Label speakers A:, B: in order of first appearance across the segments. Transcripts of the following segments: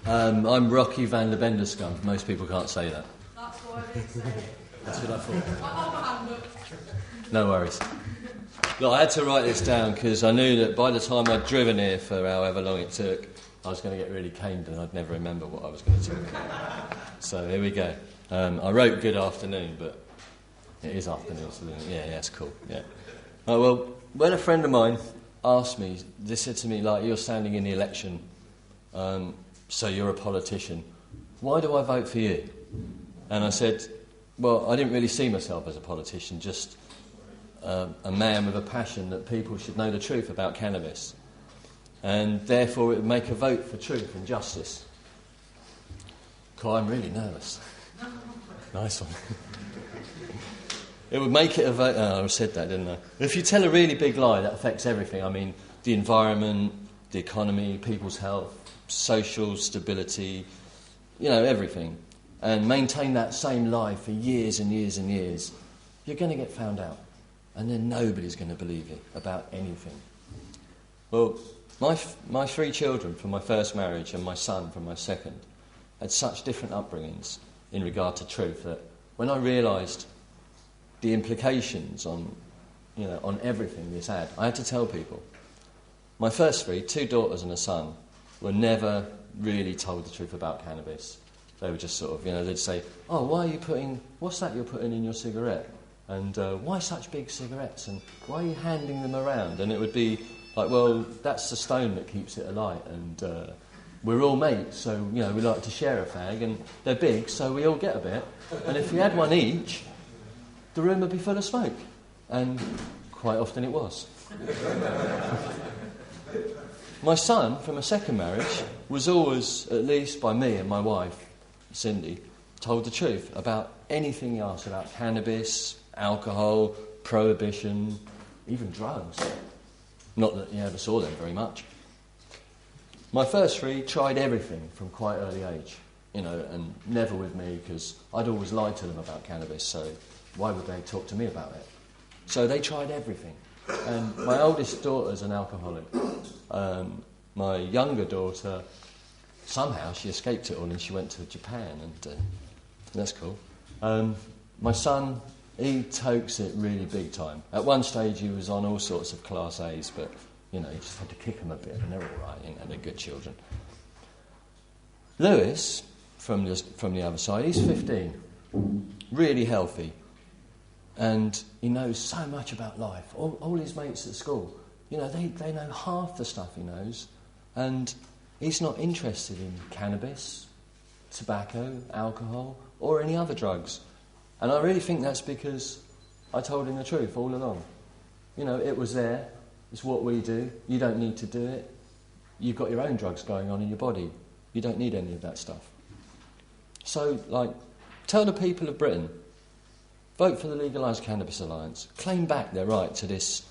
A: I'm Rocky van der Benderskum. Most people can't say that.
B: That's why I didn't say it.
A: That's what I thought.
B: I'll have a handbook.
A: No worries. Look, I had to write this down because I knew that by the time I'd driven here for however long it took, I was going to get really caned and I'd never remember what I was going to talk about. So here we go. I wrote good afternoon, but it is afternoon, so yeah, it's cool. Yeah. Well, when a friend of mine asked me, they said to me, like, you're standing in the election, so you're a politician. Why do I vote for you? And I said, well, I didn't really see myself as a politician, just a man with a passion that people should know the truth about cannabis. And therefore it would make a vote for truth and justice. God, I'm really nervous. Nice one. It would make it a vote... Oh, I said that, didn't I? If you tell a really big lie, that affects everything. I mean, the environment, the economy, people's health, social stability, everything. And maintain that same lie for years and years and years, you're going to get found out. And then nobody's going to believe you about anything. Well, my 3 children from my first marriage and my son from my second had such different upbringings in regard to truth that when I realised the implications on everything this had, I had to tell people. My first 3, 2 daughters and a son, were never really told the truth about cannabis. They were just sort of, they'd say, oh, what's that you're putting in your cigarette? And why such big cigarettes? And why are you handing them around? And it would be like, well, that's the stone that keeps it alight. And we're all mates, so, we like to share a fag. And they're big, so we all get a bit. And if we had one each, the room would be full of smoke. And quite often it was. My son, from a second marriage, was always, at least by me and my wife, Cindy, told the truth about anything he asked about cannabis, alcohol, prohibition, even drugs. Not that he ever saw them very much. My first 3 tried everything from quite early age, and never with me because I'd always lied to them about cannabis, so why would they talk to me about it? So they tried everything. And my oldest daughter's an alcoholic. My younger daughter, somehow she escaped it all and she went to Japan, and that's cool. My son, he tokes it really big time. At one stage he was on all sorts of Class A's, but, you just had to kick them a bit, and they're all right, they're good children. Lewis, from the other side, he's 15, really healthy, and he knows so much about life. All his mates at school, they know half the stuff he knows, and he's not interested in cannabis, tobacco, alcohol, or any other drugs. And I really think that's because I told him the truth all along. It was there. It's what we do. You don't need to do it. You've got your own drugs going on in your body. You don't need any of that stuff. So, tell the people of Britain, vote for the Legalised Cannabis Alliance. Claim back their right to this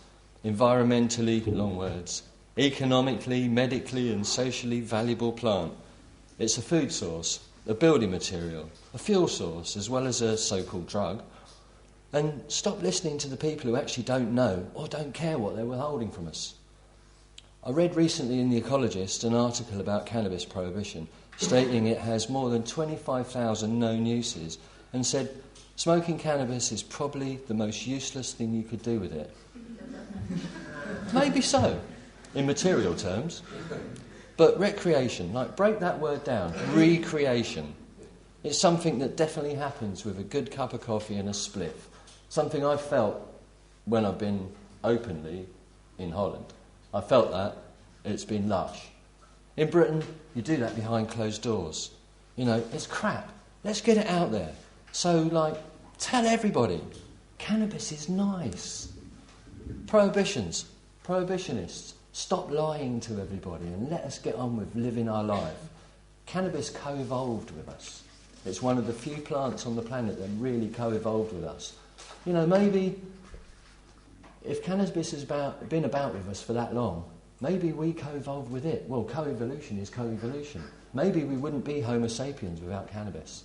A: environmentally, long words, economically, medically and socially valuable plant. It's a food source, a building material, a fuel source, as well as a so-called drug. And stop listening to the people who actually don't know or don't care what they're withholding from us. I read recently in The Ecologist an article about cannabis prohibition, stating it has more than 25,000 known uses, and said smoking cannabis is probably the most useless thing you could do with it. Maybe so, in material terms. But recreation, break that word down, recreation. It's something that definitely happens with a good cup of coffee and a spliff. Something I've felt when I've been openly in Holland. I felt that. It's been lush. In Britain, you do that behind closed doors. It's crap. Let's get it out there. So, tell everybody, cannabis is nice. Prohibitionists, stop lying to everybody and let us get on with living our life. Cannabis co-evolved with us. It's one of the few plants on the planet that really co-evolved with us. Maybe if cannabis has been about with us for that long, maybe we co-evolved with it. Well, co-evolution is co-evolution. Maybe we wouldn't be Homo sapiens without cannabis.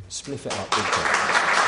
A: Spliff it up big time.